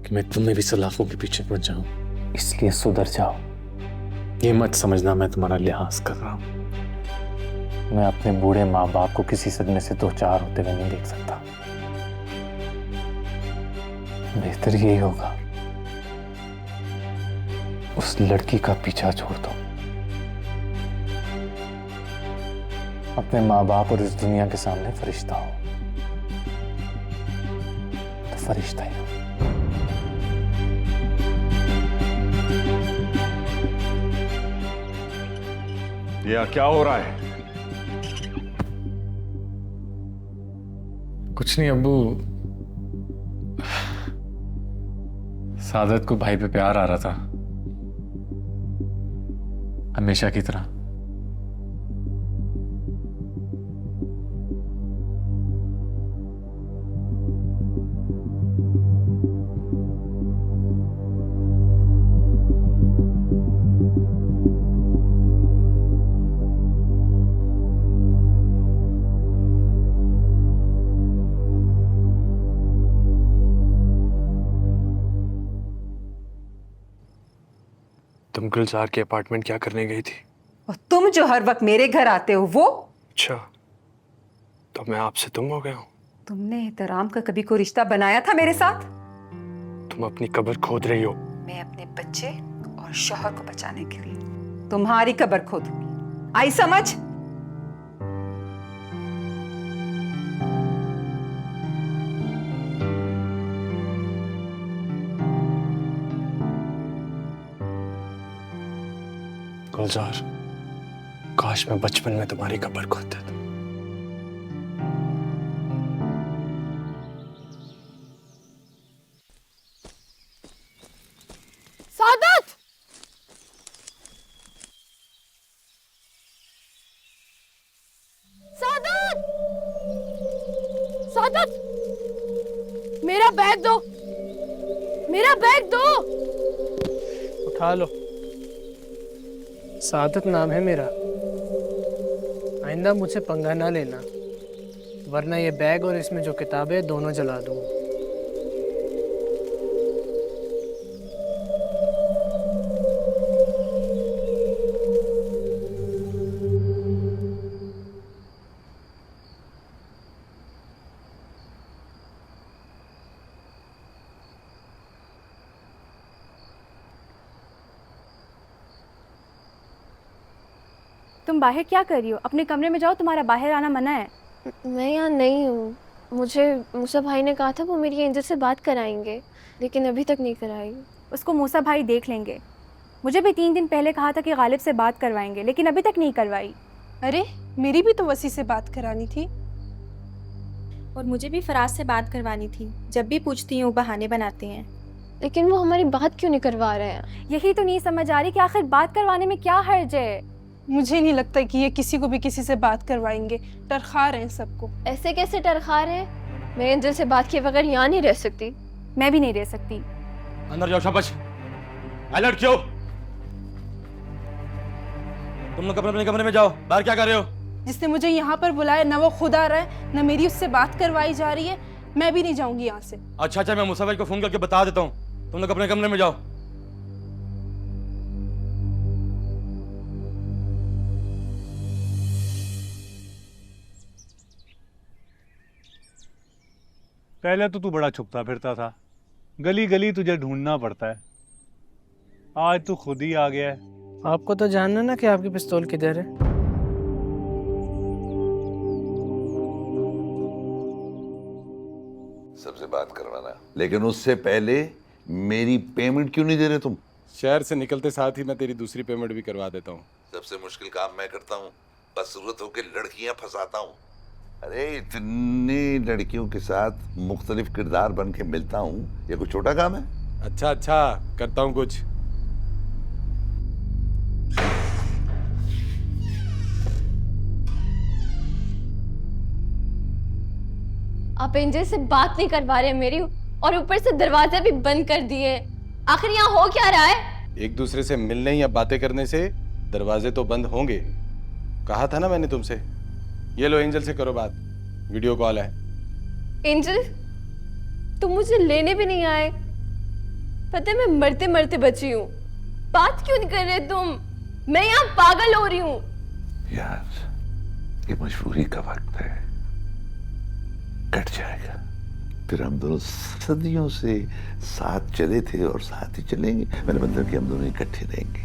कि मैं तुम्हें भी सलाखों के पीछे पड़ जाऊं। इसलिए सुधर जाओ। ये मत समझना मैं तुम्हारा लिहाज कर रहा हूं। मैं अपने बूढ़े माँ बाप को किसी सदमे से दो चार होते हुए नहीं देख सकता। बेहतर यही होगा उस लड़की का पीछा छोड़ दो। अपने माँ बाप और इस दुनिया के सामने फरिश्ता हो तो फरिश्ता ही हो। ये क्या हो रहा है? कुछ नहीं अब्बू, सादत को भाई पे प्यार आ रहा था, हमेशा की तरह। तुम गुलजार के अपार्टमेंट क्या करने गई थी? और तुम जो हर वक्त मेरे घर आते हो वो? अच्छा, तो मैं आपसे तुम हो गया हूँ। तुमने एहतराम का कभी कोई रिश्ता बनाया था मेरे साथ? तुम अपनी कब्र खोद रही हो। मैं अपने बच्चे और शौहर को बचाने के लिए तुम्हारी कब्र खोदूंगी। आई समझ? गुलजार, काश मैं बचपन में तुम्हारी कब्र खोद देता। सादत! सादत! सादत! मेरा बैग दो, मेरा बैग दो। उठा लो। सादत नाम है मेरा। आइंदा मुझसे पंगा ना लेना, वरना ये बैग और इसमें जो किताबें दोनों जला दूंगा। तुम बाहर क्या कर रही हो? अपने कमरे में जाओ, तुम्हारा बाहर आना मना है। मैं यहाँ नहीं हूँ। मुझे मूसा भाई ने कहा था वो मेरी एंजल से बात कराएंगे, लेकिन अभी तक नहीं कराई। उसको मूसा भाई देख लेंगे। मुझे भी 3 दिन पहले कहा था कि गालिब से बात करवाएंगे, लेकिन अभी तक नहीं करवाई। अरे मेरी भी तो वसी से बात करानी थी। और मुझे भी फराज से बात करवानी थी। जब भी पूछती हूँ बहाने बनाते हैं। लेकिन वो हमारी बात क्यों नहीं करवा रहे हैं? यही तो नहीं समझ आ रही कि आखिर बात करवाने में क्या हर्ज है। मुझे नहीं लगता कि ये किसी को भी किसी से बात करवाएंगे। टरखा रहे हैं सबको। ऐसे कैसे टरखा रहे हैं? मैं एंजल से बात किए बगैर यहाँ नहीं रह सकती। मैं भी नहीं रह सकती। अंदर जाओ, शाबाश। अलर्ट क्यों? तुम लोग अपने कमरे में जाओ। बाहर क्या कर रहे हो? जिसने मुझे यहाँ पर बुलाया ना वो खुद आ रहा है, ना मेरी उससे बात करवाई जा रही है। मैं भी नहीं जाऊंगी यहाँ से। अच्छा, मैं मूसा भाई को फोन करके बता देता हूँ। तुम लोग अपने कमरे में जाओ। पहले तो तू बड़ा छुपता फिरता था, गली गली तुझे ढूंढना पड़ता है। आज तू खुद ही आ गया है। आपको तो जानना ना कि आपकी पिस्तौल किधर है। सबसे बात करवाना, लेकिन उससे पहले मेरी पेमेंट क्यों नहीं दे रहे तुम? शहर से निकलते साथ ही मैं तेरी दूसरी पेमेंट भी करवा देता हूँ। सबसे मुश्किल काम मैं करता हूँ, बस जरूरत हो के लड़कियां फंसाता हूँ। अरे इतनी लड़कियों के साथ मुख्तलिफ किरदार बन के मिलता हूँ, ये कोई छोटा काम है? अच्छा अच्छा, करता हूँ कुछ। आप एंजल से बात नहीं करवा रहे मेरी, और ऊपर से दरवाजे भी बंद कर दिए। आखिर यहाँ हो क्या रहा है? एक दूसरे से मिलने या बातें करने से दरवाजे तो बंद होंगे। कहा था ना मैंने तुमसे। ये लो, एंजल से करो बात, वीडियो कॉल है। एंजल, तुम मुझे लेने भी नहीं आए। पता है मैं मरते मरते बची हूँ। बात क्यों नहीं कर रहे तुम? मैं यहाँ पागल हो रही हूँ। यार ये मजबूरी का वक्त है, कट जाएगा। फिर हम दोनों सदियों से साथ चले थे और साथ ही चलेंगे। मैंने मतलब कि हम दोनों इकट्ठे रहेंगे।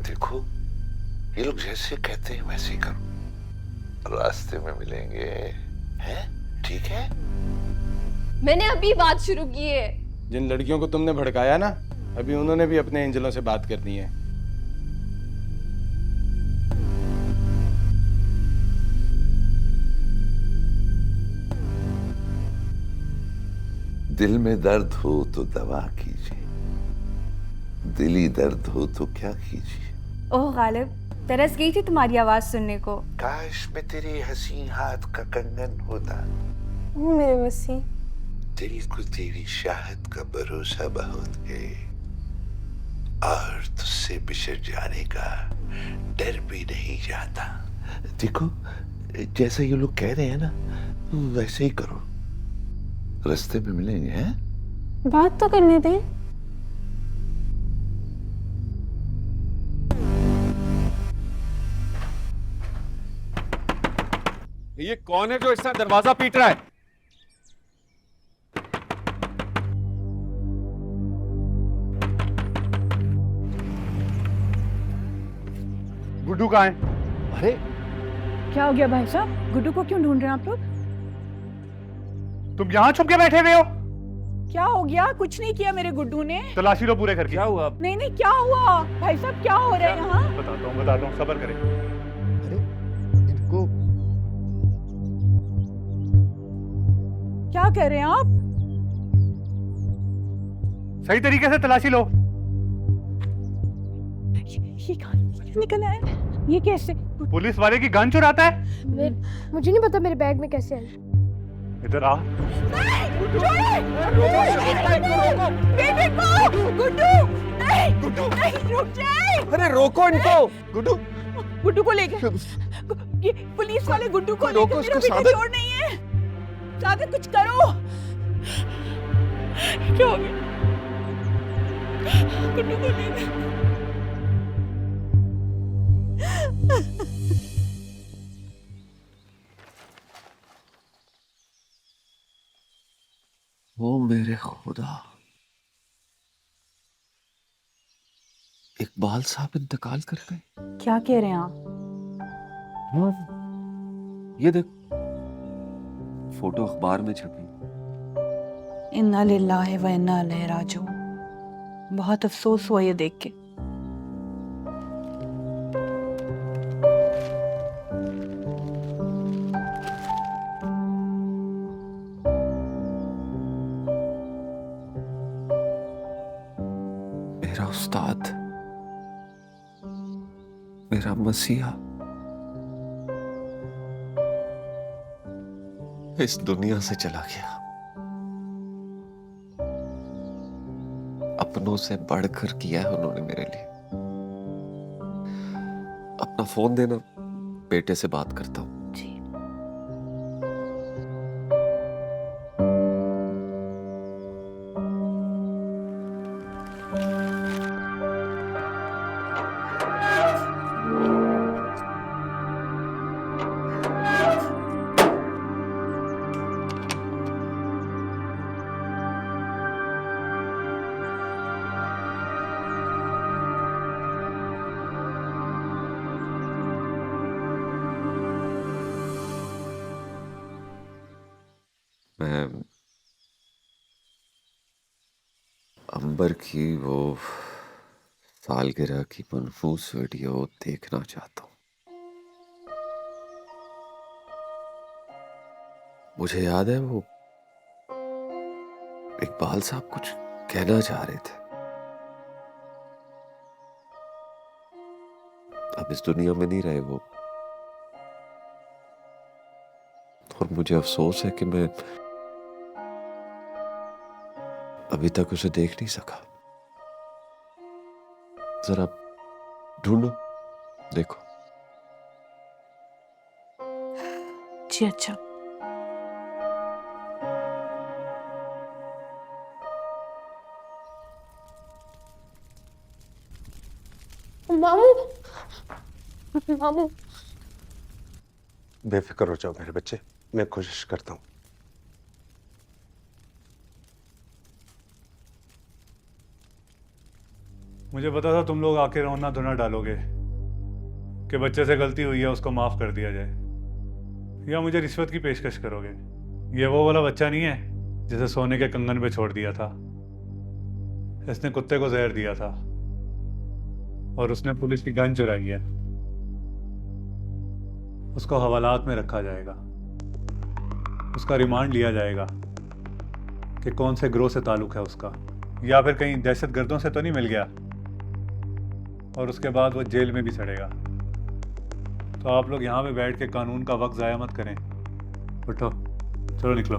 देखो ये लोग जैसे कहते हैं वैसे ही करो, रास्ते में मिलेंगे, हैं? ठीक है? मैंने अभी बात शुरू की है। जिन लड़कियों को तुमने भड़काया ना, अभी उन्होंने भी अपने एंजलों से बात करनी है। दिल में दर्द हो तो दवा कीजिए, दिली दर्द हो तो क्या कीजिए। ओह गालिब, तरस गई थी तुम्हारी आवाज सुनने को। काश मैं तेरे हसीन हाथ का कंगन होता। मेरे मसीह, दिल को तेरी शाहद का भरोसा बहुत है और तुझसे बिछड़ जाने का डर भी नहीं जाता। देखो जैसा ये लोग कह रहे हैं ना, वैसे ही करो, रास्ते में मिलेंगे। हैं? बात तो करने दें। ये कौन है जो इस तरह दरवाजा पीट रहा है? गुड्डू कहाँ है? अरे क्या हो गया भाई साहब? गुड्डू को क्यों ढूंढ रहे हैं आप लोग? तुम यहाँ छुप के बैठे हुए हो? क्या हो गया? कुछ नहीं किया मेरे गुड्डू ने। तलाशी लो पूरे घर की। क्या हुआ? नहीं नहीं, क्या हुआ भाई साहब? क्या हो रहा है यहाँ? बताता हूँ, सब्र करें। अरे इनको क्या कर रहे हैं आप? सही तरीके से तलाशी लो। ये कहाँ निकला है? ये कैसे? पुलिस वाले की गन चुराता है? मुझे नहीं पता मेरे बैग में कैसे आई। इधर आ। बेटे को! गुड्डू! नहीं! गुड्डू! नहीं, रुक जाए! अरे रोको इनको। गुड्डू गुड्डू को लेके ये पुलिस वाले गुड्डू को लेके, मेरा बेटा चोर नहीं है। सादत कुछ करो। क्या हो गया? गुड्डू को लेके ओ मेरे खुदा, इकबाल साहब इंतकाल कर गए। क्या कह रहे हैं आप? ये देख, फोटो अखबार में छपी। इन्ना लिल्लाहि व इन्ना इलैहि राजिऊन। बहुत अफसोस हुआ ये देख के। मेरा उस्ताद, मेरा मसीहा इस दुनिया से चला गया। अपनों से बढ़कर किया है उन्होंने मेरे लिए। अपना फोन देना, बेटे से बात करता हूं। मैं अंबर की वो सालगिरह की मनहूस वीडियो देखना चाहता हूँ। मुझे याद है वो इकबाल साहब कुछ कहना चाह रहे थे। अब इस दुनिया में नहीं रहे वो, और मुझे अफसोस है कि मैं अभी तक उसे देख नहीं सका। जरा ढूंढो, देखो। जी अच्छा। मामू मामू बेफिक्र हो जाओ मेरे बच्चे, मैं कोशिश करता हूँ। मुझे पता था तुम लोग आके रोना धोना डालोगे कि बच्चे से गलती हुई है, उसको माफ कर दिया जाए, या मुझे रिश्वत की पेशकश करोगे। ये वो वाला बच्चा नहीं है जिसे सोने के कंगन पे छोड़ दिया था। इसने कुत्ते को जहर दिया था और उसने पुलिस की गन चुराई है। उसको हवालात में रखा जाएगा, उसका रिमांड लिया जाएगा कि कौन से गिरोह से ताल्लुक है उसका, या फिर कहीं दहशतगर्दों से तो नहीं मिल गया, और उसके बाद वो जेल में भी सड़ेगा। तो आप लोग यहाँ पे बैठ के कानून का वक्त ज़ाया मत करें। उठो, चलो निकलो।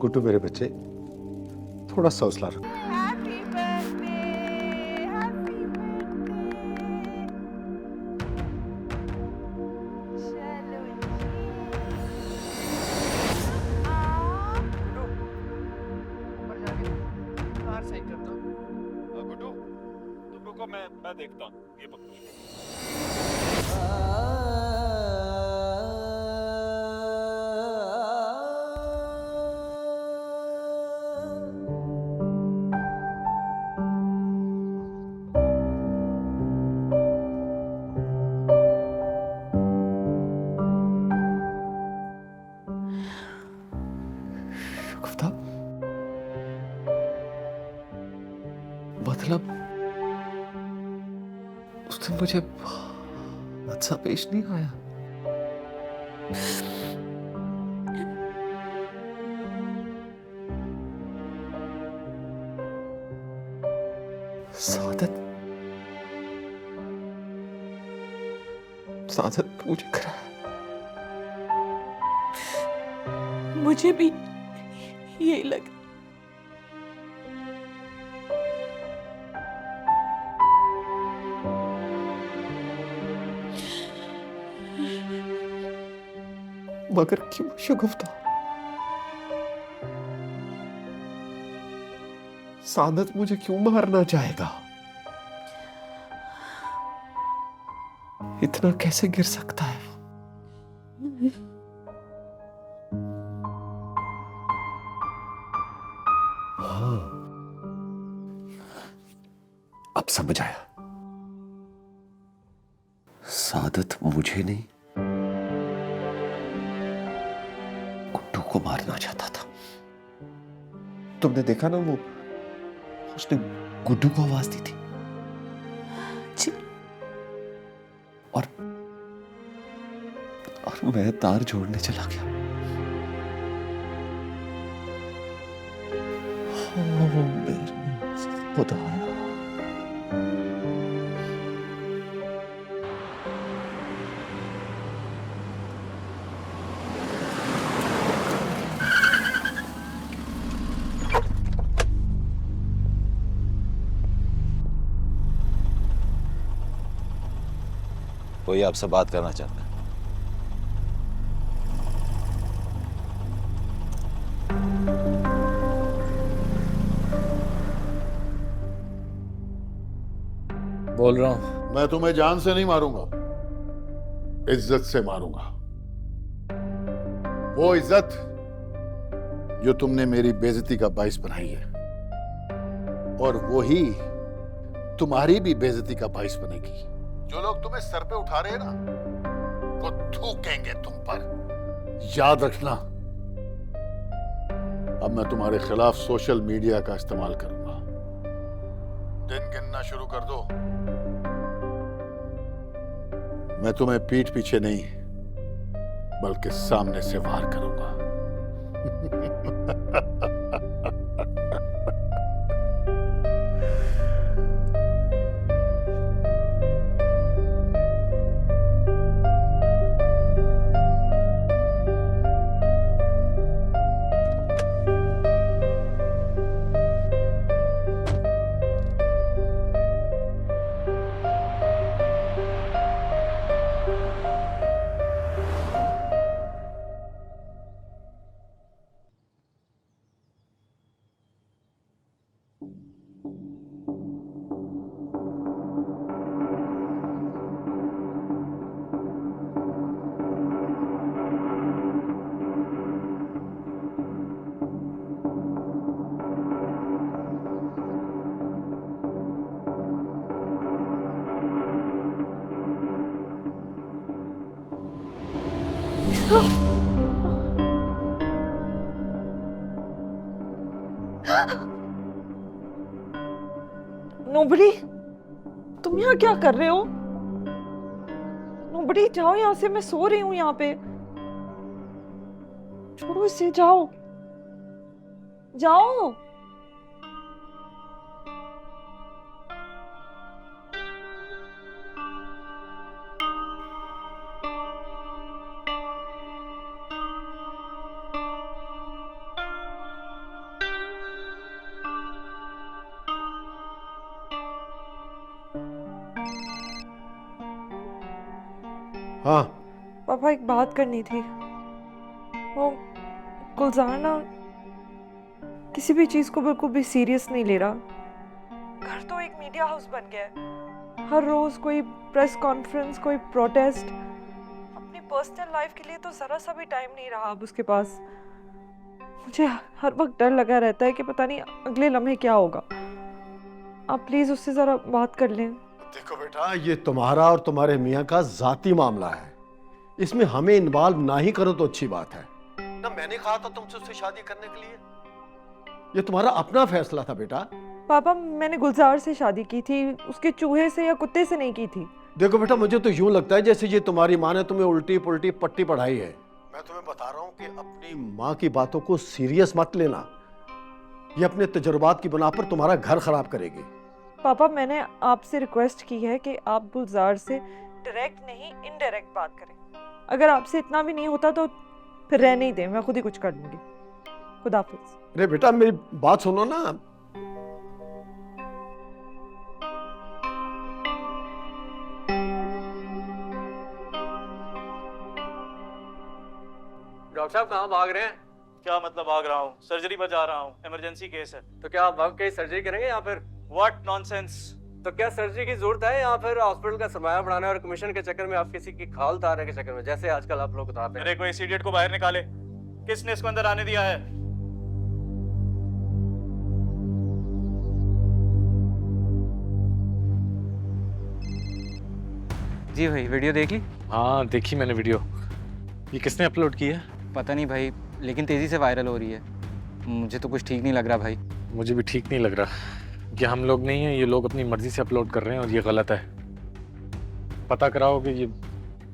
गुड्डू मेरे बच्चे, थोड़ा सा हौसला रखो। मैं देखता हूँ ये मतलब उसने मुझे अच्छा पेश नहीं आया। सादत सादत मुझे करा। मुझे भी यही लगा। मगर क्यों शगुफ्ता? सादत मुझे क्यों मारना चाहेगा? इतना कैसे गिर सकता है? हाँ, अब समझ आया। सादत मुझे नहीं, गुड्डू को मारना चाहता था। तुमने देखा ना, वो उसने गुड्डू को आवाज दी थी जी। और मैं तार जोड़ने चला गया। ओ मेरे खुदाया। कोई आपसे बात करना चाहता है। बोल रहा हूं। मैं तुम्हें जान से नहीं मारूंगा, इज्जत से मारूंगा। वो इज्जत जो तुमने मेरी बेइज्जती का बाइस बनाई है, और वो ही तुम्हारी भी बेइज्जती का बाइस बनेगी। जो लोग तुम्हें सर पे उठा रहे हैं ना, वो थूकेंगे तुम पर। याद रखना, अब मैं तुम्हारे खिलाफ सोशल मीडिया का इस्तेमाल करूंगा। दिन गिनना शुरू कर दो। मैं तुम्हें पीठ पीछे नहीं, बल्कि सामने से वार करूंगा। नोबडी, तुम यहाँ क्या कर रहे हो? नोबडी, जाओ यहाँ से, मैं सो रही हूँ यहाँ पे। छोड़ो इसे, जाओ जाओ। हाँ पापा, एक बात करनी थी। वो गुलजार ना किसी भी चीज को बिल्कुल भी सीरियस नहीं ले रहा। घर तो एक मीडिया हाउस बन गया है। हर रोज कोई प्रेस कॉन्फ्रेंस, कोई प्रोटेस्ट। अपनी पर्सनल लाइफ के लिए तो जरा सा भी टाइम नहीं रहा अब उसके पास। मुझे हर वक्त डर लगा रहता है कि पता नहीं अगले लम्हे क्या होगा। आप प्लीज उससे जरा बात कर लें। देखो बेटा, ये तुम्हारा और तुम्हारे मियाँ का जाती मामला है, इसमें हमें इन्वॉल्व ना ही करो तो अच्छी बात है ना। मैंने कहा था तुमसे उससे शादी करने के लिए, ये तुम्हारा अपना फैसला था बेटा। पापा, मैंने गुलजार से शादी की थी, उसके चूहे से या कुत्ते से नहीं की थी। देखो बेटा, मुझे तो यूं लगता है जैसे ये तुम्हारी माँ ने तुम्हें उल्टी पुल्टी पट्टी पढ़ाई है। मैं तुम्हें बता रहा हूँ कि अपनी माँ की बातों को सीरियस मत लेना, ये अपने तजुर्बात की बना पर तुम्हारा घर खराब करेगी। पापा, मैंने आपसे रिक्वेस्ट की है कि आप गुलजार से डायरेक्ट नहीं इनडायरेक्ट बात करें। अगर आपसे इतना भी नहीं होता तो फिर रहने ही दें, मैं खुद ही कुछ कर लूंगी। खुदा हाफिज। अरे बेटा, मेरी बात सुनो ना। डॉक्टर साहब कहाँ भाग रहे हैं? क्या मतलब भाग रहा हूँ? सर्जरी पर जा रहा हूँ, इमरजेंसी केस है। तो क्या आप भाग के सर्जरी करेंगे या फिर व्हाट नॉनसेंस? तो क्या सर्जरी की जरूरत है या फिर हॉस्पिटल का सरमाया बढ़ाने और कमीशन के चक्कर में आप किसी की खाल उतारने के चक्कर में, जैसे आजकल आप लोग उतारते हैं? अरे कोई इस इडियट को बाहर निकाले। किसने इसको अंदर आने दिया है? जी भाई, वीडियो देख ली? हाँ देखी मैंने वीडियो। ये किसने अपलोड की है? पता नहीं भाई, लेकिन तेज़ी से वायरल हो रही है। मुझे तो कुछ ठीक नहीं लग रहा भाई। मुझे भी ठीक नहीं लग रहा। ये हम लोग नहीं हैं, ये लोग अपनी मर्जी से अपलोड कर रहे हैं और ये गलत है। पता कराओ कि ये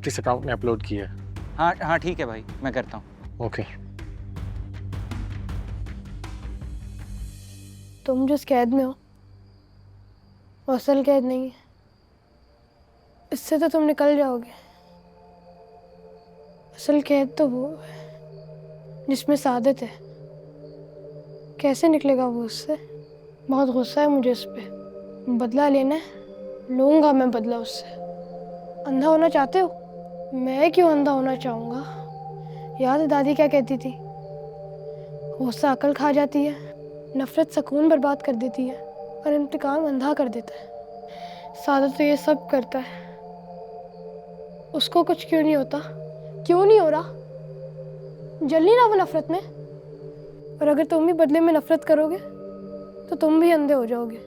किस अकाउंट ने अपलोड किया है। हाँ हाँ ठीक है भाई, मैं करता हूँ। ओके। तुम जिस कैद में हो वो असल कैद नहीं है, इससे तो तुम निकल जाओगे। असल कैद तो वो है जिसमें सादत है। कैसे निकलेगा वो उससे? बहुत गुस्सा है मुझे इस पे। बदला लेना है, लूँगा मैं बदला उससे। अंधा होना चाहते हो? मैं क्यों अंधा होना चाहूँगा? याद है दादी क्या कहती थी? गुस्सा अकल खा जाती है, नफरत सुकून बर्बाद कर देती है और इंतकाम अंधा कर देता है। सादत तो ये सब करता है, उसको कुछ क्यों नहीं होता? क्यों नहीं हो रहा? जल नहीं रहा वो नफरत में? और अगर तुम भी बदले में नफरत करोगे तो तुम भी अंधे हो जाओगे।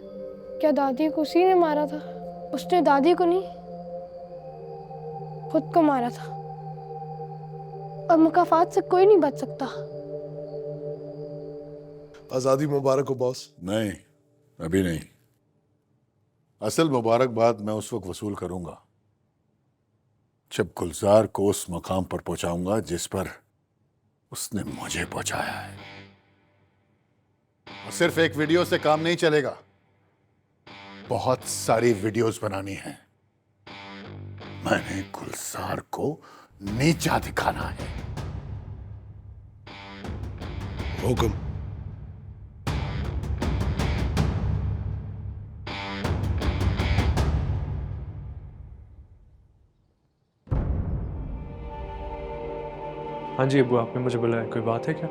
क्या दादी को उसी ने मारा था? उसने दादी को नहीं, खुद को मारा था। और मुकाफात से कोई नहीं बच सकता। आजादी मुबारक हो बॉस। नहीं, अभी नहीं। असल मुबारकबाद मैं उस वक्त वसूल करूंगा जब गुलजार को उस मकाम पर पहुंचाऊंगा जिस पर उसने मुझे पहुंचाया है। और सिर्फ एक वीडियो से काम नहीं चलेगा, बहुत सारी वीडियोस बनानी है। मैंने गुलजार को नीचा दिखाना है। हुक्म। हाँ जी अब्बू, आपने मुझे बुलाया, कोई बात है क्या?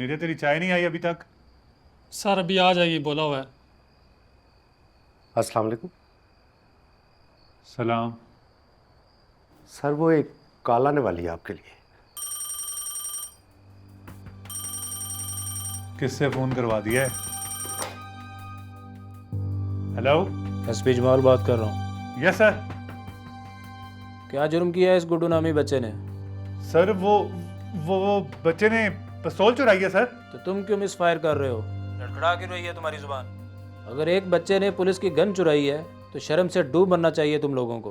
मुनीरे तेरी चाय नहीं आई अभी तक? सर अभी आ जाएगी, बोला हुआ है। अस्सलाम वालेकुम। सलाम। सर वो एक कॉल आने वाली है आपके लिए। किससे फोन करवा दिया है? हेलो, एसपी जमाल बात कर रहा हूँ। Yes sir. क्या जुर्म किया है इस गुड्डू नामी बच्चे ने? सर वो बच्चे ने पिस्तौल चुराई है सर। तो तुम क्यों मिस फायर कर रहे हो? लड़खड़ा क्यों रही है तुम्हारी जुबान? अगर एक बच्चे ने पुलिस की गन चुराई है तो शर्म से डूब बनना चाहिए तुम लोगों को।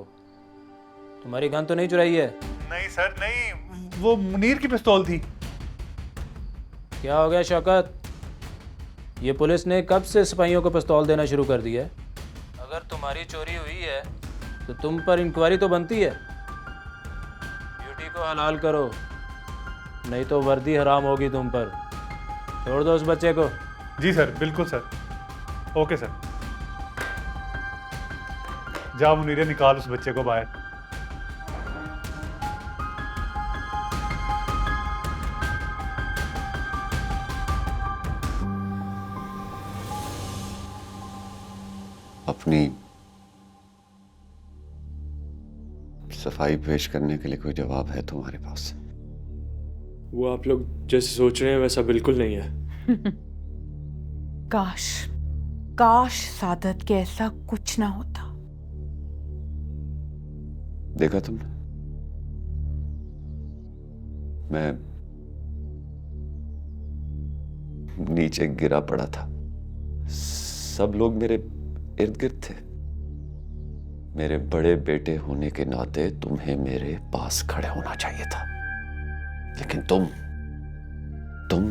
तुम्हारी गन तो नहीं चुराई है? नहीं सर नहीं, वो मुनीर की पिस्तौल थी। क्या हो गया शौकत? ये पुलिस ने कब से सिपाहियों को पिस्तौल देना शुरू कर दिया है? अगर तुम्हारी चोरी हुई है तो तुम पर इंक्वायरी तो बनती है। ड्यूटी को हलाल करो, नहीं तो वर्दी हराम होगी तुम पर। छोड़ दो उस बच्चे को। जी सर, बिल्कुल सर। Okay sir. जा मुनीरे, निकाल उस बच्चे को बाहर। अपनी सफाई पेश करने के लिए कोई जवाब है तुम्हारे पास? वो आप लोग जैसे सोच रहे हैं वैसा बिल्कुल नहीं है। काश सादत के ऐसा कुछ ना होता। देखा तुमने, मैं नीचे गिरा पड़ा था, सब लोग मेरे इर्द गिर्द थे। मेरे बड़े बेटे होने के नाते तुम्हें मेरे पास खड़े होना चाहिए था, लेकिन तुम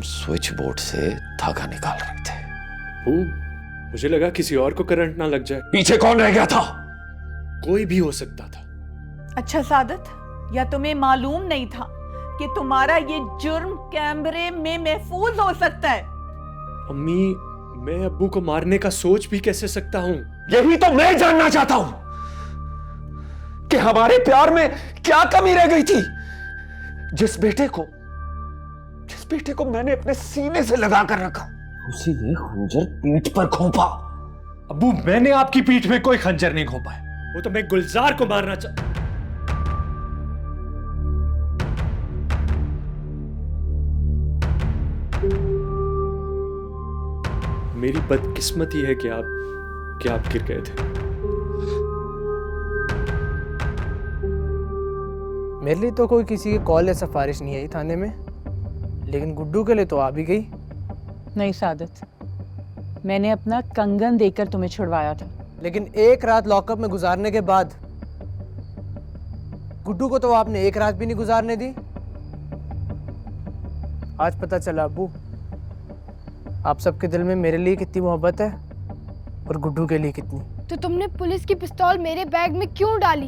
स्विच बोर्ड से धागा निकाल रहे थे। मुझे लगा किसी और को करंट ना लग जाए। पीछे कौन रह गया था? कोई भी हो सकता था। अच्छा सादत, या तुम्हें मालूम नहीं था कि तुम्हारा ये जुर्म कैमरे में महफूज हो सकता है? अम्मी, मैं अब्बू को मारने का सोच भी कैसे सकता हूँ? यही तो मैं जानना चाहता हूं कि हमारे प्यार में क्या कमी रह गई थी। जिस बेटे को मैंने अपने सीने से लगा कर रखा, उसी ने खंजर पीठ पर घोंपा। अब्बू, मैंने आपकी पीठ में कोई खंजर नहीं घोंपा है। वो तो मैं गुलजार को मारना मेरी बदकिस्मती है कि आप गिर गए थे। मेरे लिए तो कोई किसी की कॉल या सिफारिश नहीं आई थाने में, लेकिन गुड्डू के लिए तो आ भी गई। नहीं सादत, मैंने अपना कंगन देकर तुम्हें छुड़वाया था। लेकिन एक रात लॉकअप में गुजारने के बाद गुड्डू को तो आपने एक रात भी नहीं गुजारने दी। आज पता चला अब्बू, आप सबके दिल में मेरे लिए कितनी मोहब्बत है और गुड्डू के लिए कितनी। तो तुमने पुलिस की पिस्तौल मेरे बैग में क्यों डाली?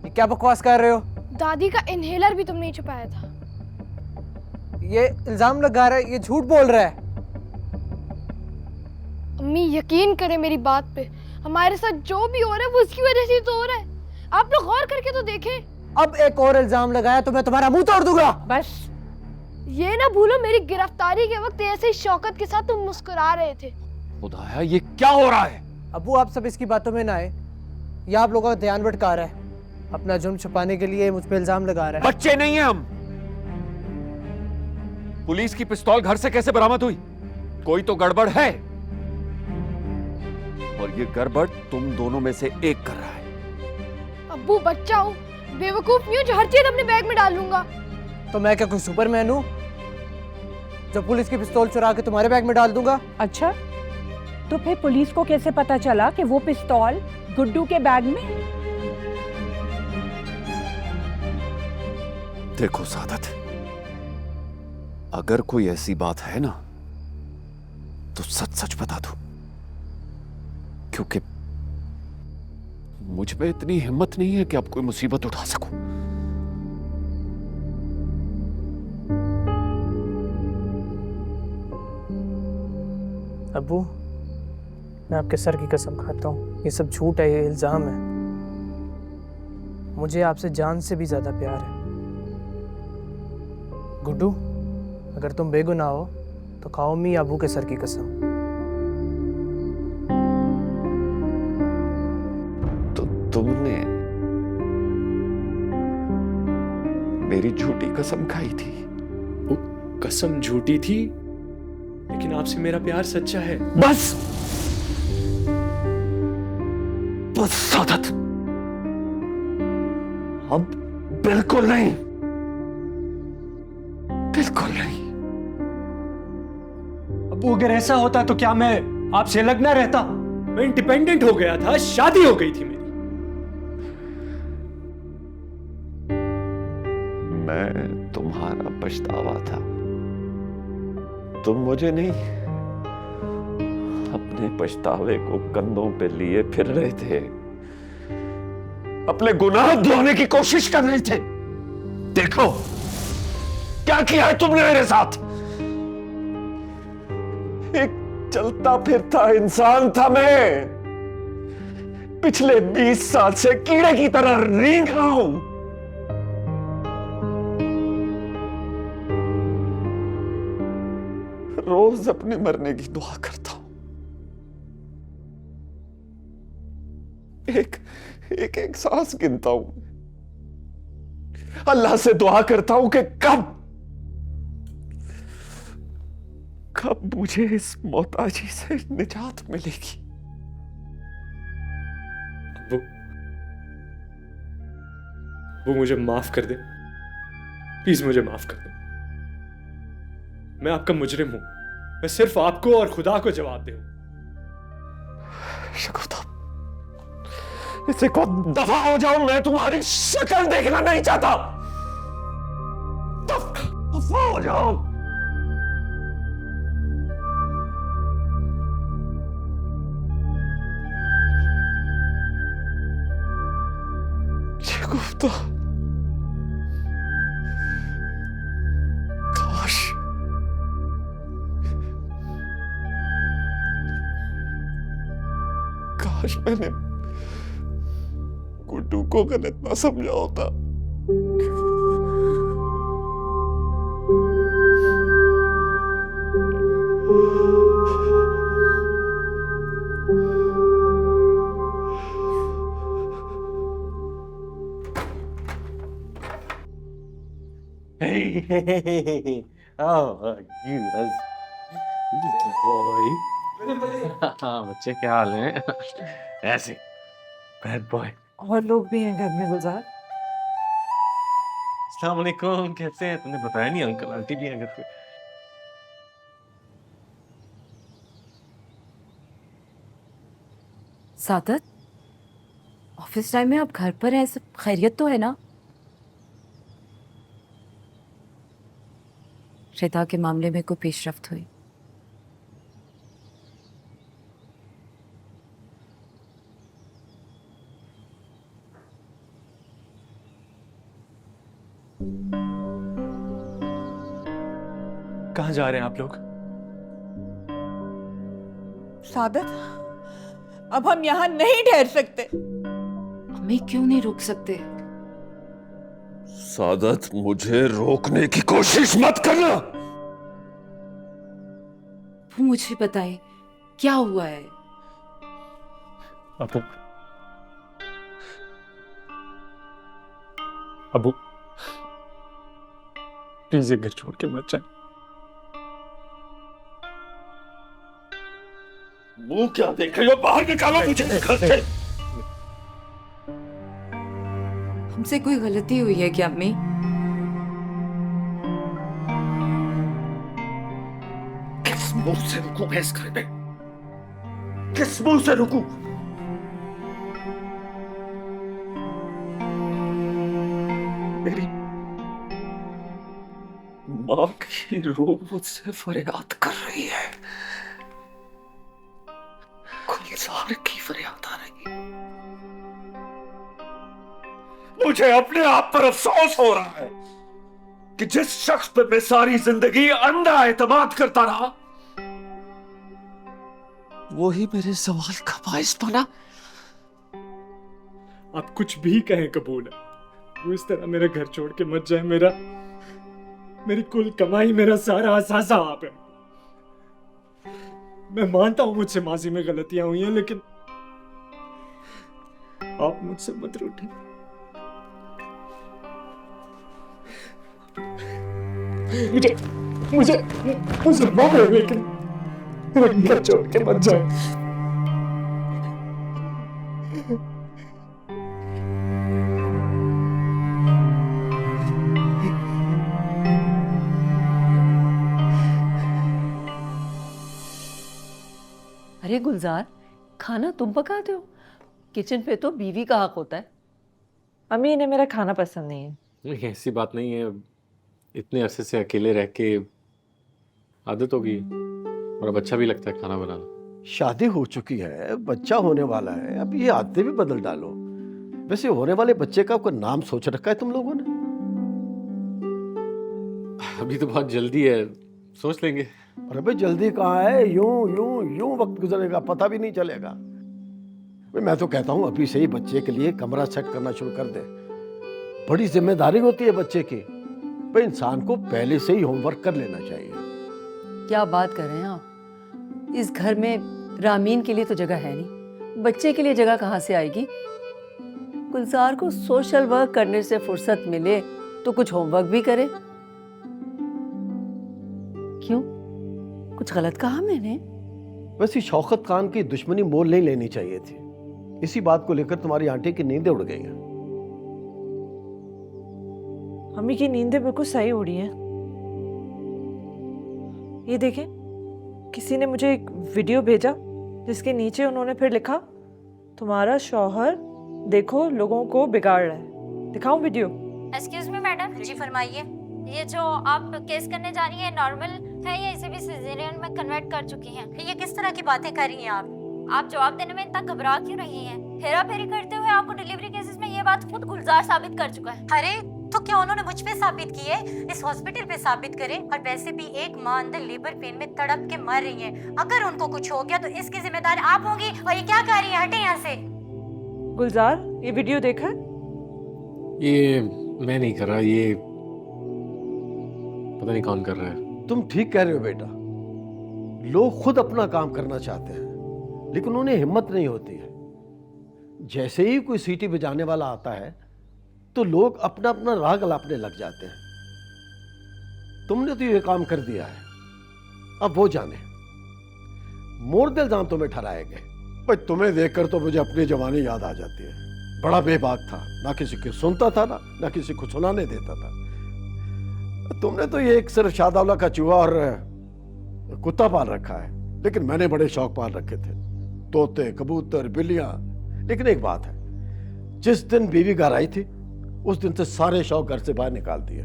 ये क्या बकवास कर रहे हो? दादी का इनहेलर भी तुमने ही छुपाया था। ये इल्जाम लगा रहा है, ये झूठ बोल रहा है। अम्मी यकीन करे मेरी बात पे, हमारे साथ जो भी हो रहा है वो उसकी वजह से तो हो रहा है। आप लोग गौर करके तो देखें। अब एक और इल्जाम लगाया तो मैं तुम्हारा मुंह तोड़ दूंगा। बस ये ना भूलो, मेरी गिरफ्तारी के वक्त ऐसे ही शौकत के साथ तुम मुस्कुरा रहे थे। खुदाया, ये क्या हो रहा है? अब्बू, आप सब इसकी बातों में ना आए, या आप लोगों का ध्यान भटका रहा है। अपना जुर्म छुपाने के लिए मुझ पे इल्जाम लगा रहा है। बच्चे नहीं है हम। पुलिस की पिस्तौल घर से कैसे बरामद हुई? कोई तो गड़बड़ है, और ये गड़बड़ तुम दोनों में से एक कर रहा है। अब्बू बच्चा हूँ, बेवकूफ नहीं हूँ जो हर चीज अपने बैग में डाल लूंगा। तो मैं क्या कोई सुपरमैन हूँ जो पुलिस की पिस्तौल चुरा के तुम्हारे बैग में डाल दूंगा? अच्छा, तो फिर पुलिस को कैसे पता चला कि वो पिस्तौल गुड्डू के बैग में? देखो सादत, अगर कोई ऐसी बात है ना तो सच सच बता दो, क्योंकि मुझ में इतनी हिम्मत नहीं है कि आप कोई मुसीबत उठा सको। अब्बू, मैं आपके सर की कसम खाता हूँ, ये सब झूठ है, ये इल्जाम है। मुझे आपसे जान से भी ज्यादा प्यार है। गुड्डू, अगर तुम बेगुनाह हो तो खाओ मी अबू के सर की कसम। तो तुमने मेरी झूठी कसम खाई थी। वो कसम झूठी थी, लेकिन आपसे मेरा प्यार सच्चा है। बस बस सादत, अब बिल्कुल नहीं, बिल्कुल नहीं। अब अगर ऐसा होता तो क्या मैं आपसे अलग ना रहता? मैं इंडिपेंडेंट हो गया था, शादी हो गई थी मेरी। मैं तुम्हारा पछतावा था, तुम मुझे नहीं। अपने पछतावे को कंधों पे लिए फिर रहे थे, अपने गुनाह धोने की कोशिश कर रहे थे। देखो क्या किया है तुमने मेरे साथ। एक चलता फिरता इंसान था मैं, पिछले 20 साल से कीड़े की तरह रेंग रहा हूं। रोज अपने मरने की दुआ करता हूं, एक एक एक सांस गिनता हूं, अल्लाह से दुआ करता हूं कि कब मुझे इस मोहताजी से निजात मिलेगी। वो मुझे माफ कर दे, प्लीज मुझे माफ कर दे। मैं आपका मुजरिम हूं, मैं सिर्फ आपको और खुदा को जवाब दूं। शकुता, इससे को दफा हो जाओ, मैं तुम्हारी शक्ल देखना नहीं चाहता। दफा हो जाओ। शकुता, काश मैंने गुड्डू को गलत ना समझा होता। Hey, oh, you, boy. हाँ बच्चे क्या हाल है? ऐसे बैड बॉय। और लोग भी हैं घर में गुलजार? अस्सलाम वालेकुम, कैसे हैं? तुमने बताया नहीं, अंकल आंटी भी हैं घर पे। सादत, ऑफिस टाइम में आप घर पर हैं, सब खैरियत तो है ना? श्वेता के मामले में कोई पेशरफ्त हुई? कहाँ जा रहे हैं आप लोग? सादत, अब हम यहाँ नहीं ठहर सकते। हमें क्यों नहीं रोक सकते? सादत, मुझे रोकने की कोशिश मत करना। वो मुझे बताए क्या हुआ है? अबू प्लीज ये घर छोड़ के मत जाए। मुंह क्या देख रहे हो? बाहर निकालो मुझे घर से। हमसे कोई गलती हुई है क्या अम्मी? किस मुंह से रुकूं मैं इस घर में? किस मुंह से रुकूं? मेरी मां की रूह मुझसे फरियाद कर रही है, गुलजार की फरियाद आ रही है। मुझे अपने आप पर अफसोस हो रहा है कि जिस शख्स पे मैं सारी जिंदगी अंधा एतमाद करता रहा, वही मेरे सवाल का बाइस बना। आप कुछ भी कहें कबूल है। वो इस तरह मेरा घर छोड़ के मत जाए। मेरी कुल कमाई, मेरा सारा असासा आप है। मैं मानता हूं मुझसे माजी में गलतियां हुई हैं, लेकिन आप मुझसे मत रूठिए। मुझे मुझे मुझे माफ है, लेकिन मेरा घर छोड़ के मत जाए। अरे गुलजार, खाना तुम पकाते हो? किचन पे तो बीवी का हक होता है। अम्मी, इन्हें मेरा खाना पसंद नहीं है। नहीं, ऐसी बात नहीं है। इतने अरसे से अकेले रह के आदत हो गई और अब अच्छा भी लगता है खाना बनाना। शादी हो चुकी है, बच्चा होने वाला है, अब ये आदतें भी बदल डालो। वैसे होने वाले बच्चे का कोई नाम सोच रखा है तुम लोगों ने? अभी तो बहुत जल्दी है, सोच लेंगे। अरे भाई जल्दी कहाँ है, यूं यूं यूं वक्त गुजरेगा, पता भी नहीं चलेगा। भाई मैं तो कहता हूँ अभी से ही बच्चे के लिए कमरा सेट करना शुरू कर दे। बड़ी जिम्मेदारी होती है बच्चे की। भाई इंसान को पहले से ही होमवर्क कर लेना चाहिए। क्या बात कर रहे हैं आप? इस घर में रामीन के लिए तो जगह है नहीं, बच्चे के लिए जगह कहाँ से आएगी? गुलजार को सोशल वर्क करने से फुर्सत मिले तो कुछ होमवर्क भी करे। क्यों, कुछ गलत कहा मैंने? वैसे शौकत खान की दुश्मनी मोल नहीं लेनी चाहिए थी। इसी बात को लेकर तुम्हारी आंटी की नींदें उड़ गई हैं। अम्मी की नींदें बिल्कुल सही उड़ी हैं। ये देखें, किसी ने मुझे एक वीडियो भेजा जिसके नीचे उन्होंने फिर लिखा, तुम्हारा शौहर देखो लोगों को बिगाड़ रहा है। दिखाऊं वीडियो? एक्सक्यूज मी मैडम, जी फरमाइए। ये जो आप केस करने जा रही हैं नॉर्मल है या इसे भी सिजेरियन में कन्वर्ट कर चुकी हैं? ये किस तरह की बातें कर रही हैं आप जवाब देने में इतना घबरा क्यों रही हैं? हेरा फेरी करते हुए आपको डिलीवरी केसेस में ये बात खुद गुलजार साबित कर चुका है। अरे तो क्या उन्होंने मुझ पे साबित की है? इस हॉस्पिटल पे साबित करे। और वैसे भी एक माँ अंदर लेबर पेन में तड़प के मर रही है। अगर उनको कुछ हो गया तो इसकी जिम्मेदार आप होंगी। और ये क्या कर रही है? हटे यहाँ से। गुलजार, ये वीडियो देखा? ये मैं नहीं कर रहा, ये पता नहीं कौन कर रहा है। तुम ठीक कह रहे हो बेटा। लोग खुद अपना काम करना चाहते हैं लेकिन उन्हें हिम्मत नहीं होती है। जैसे ही कोई सीटी बजाने वाला आता है तो लोग अपना अपना राग अलापने लग जाते हैं। तुमने तो ये काम कर दिया है, अब वो जाने। मोर्द इल्जाम तुम्हें ठहराए गए। भाई तुम्हें देखकर तो मुझे अपनी जवानी याद आ जाती है। बड़ा बेबाक था, ना किसी को सुनता था ना किसी को सुनाने देता था। तुमने तो ये एक सिर्फ शादावला का चूहा और कुत्ता पाल रखा है, लेकिन मैंने बड़े शौक पाल रखे थे, तोते, कबूतर, बिल्लियां। लेकिन एक बात है, जिस दिन बीवी घर आई थी उस दिन से सारे शौक घर से बाहर निकाल दिए।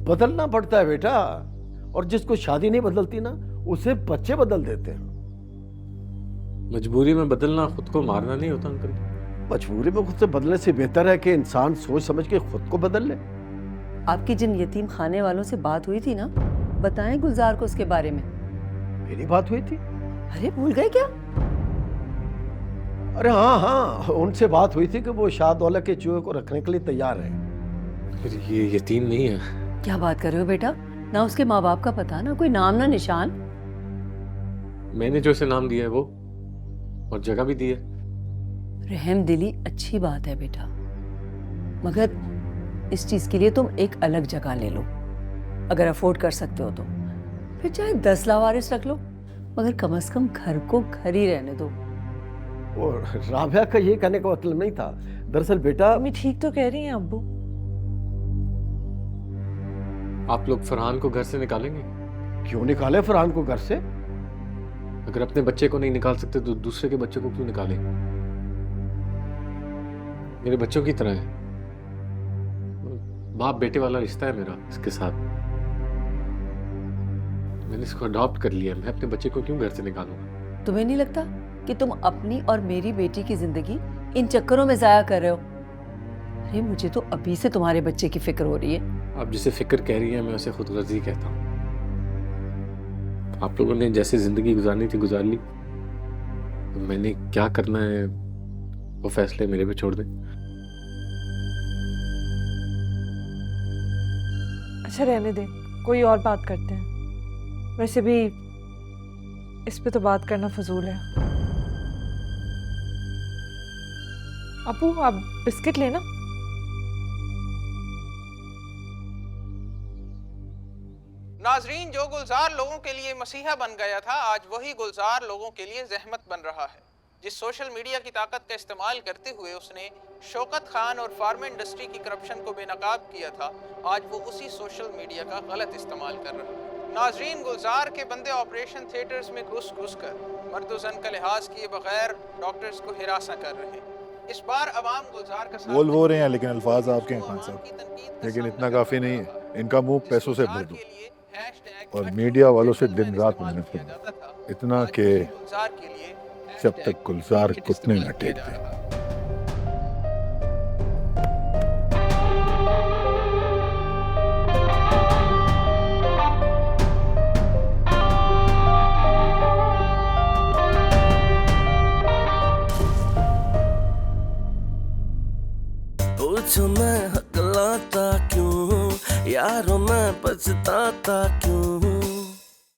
बदलना पड़ता है बेटा, और जिसको शादी नहीं बदलती ना उसे बच्चे बदल देते हैं। मजबूरी में बदलना खुद को मारना नहीं होता अंकल। मजबूरी में खुद से बदलने से बेहतर है कि इंसान सोच समझ के खुद को बदल ले। आपकी जिन यतीम खाने वालों से बात हुई थी ना, बताएं गुलजार को उसके बारे में। मेरी बात हुई थी? अरे भूल गए क्या? अरे हाँ, उनसे बात हुई थी कि वो शाहदौला के चूहे को रखने के लिए तैयार है। ये यतीम नहीं है। क्या बात कर रहे हो बेटा? ना उसके माँ बाप का पता, ना कोई नाम ना निशान। मैंने जो इसे नाम दिया है वो, और जगह भी दी है। रहम दिली अच्छी बात है बेटा, मगर इस चीज के लिए तुम एक अलग जगह ले लो। अगर अफोर्ड कर सकते हो तो फिर चाहे 10 लावारिस रख लो, मगर कम से कम घर को घर ही रहने दो। और राबिया का ये कहने का मतलब नहीं था। दरअसल बेटा, अम्मी ठीक तो कह रही हैं अब्बू। आप लोग फरहान को घर से निकालेंगे? क्यों निकाले फरहान को घर से? अगर अपने बच्चे को नहीं निकाल सकते तो दूसरे के बच्चे को क्यों निकालें? मेरे बच्चों की तरह है। बाप बेटे वाला रिश्ता है मेरा इसके साथ। मैंने इसको अडॉप्ट कर लिया, मैं अपने बच्चे को क्यों घर से निकालूंगा? तुम्हें नहीं लगता कि तुम अपनी और मेरी बेटी की जिंदगी इन चक्करों में जाया कर रहे हो? अरे मुझे तो अभी से तुम्हारे बच्चे की फिक्र हो रही है। आप जिसे फिक्र कह रही हैं मैं उसे खुदगर्जी कहता हूँ। आप लोगों ने जैसे जिंदगी गुजारनी थी गुजार ली, तो मैंने क्या करना है वो फैसले मेरे पे छोड़ दें। अच्छा रहने दे, कोई और बात करते हैं। वैसे भी इस पे तो बात करना फजूल है। अपू आप बिस्किट लेना। नाजरीन, जो गुलजार लोगों के लिए मसीहा बन गया था, आज वही गुलजार लोगों के लिए जहमत बन रहा है। जिस सोशल मीडिया की ताकत का इस्तेमाल करते हुए उसने शौकत खान और फार्मा इंडस्ट्री की करप्शन को बेनकाब किया था, आज वो उसी सोशल मीडिया का गलत इस्तेमाल कर रहा है। नाजरीन, गुलजार के बंदे ऑपरेशन थिएटर्स में घुस कर मर्द जन का लिहाज किए बगैर डॉक्टर्स को हिरासा कर रहे हैं। इस बार अवाम गुलजार का बोल वो रहे हैं, लेकिन अल्फाज आपके हैं खान साहब, लेकिन इतना काफ़ी नहीं है। इनका मुंह पैसों से भर दो और मीडिया वालों से दिन रात मेहनत करो, इतना कि जब तक गुलजार घुटने न टेक दे। पूछो मैं हकलाता क्यों, यारों मैं पछताता क्यों।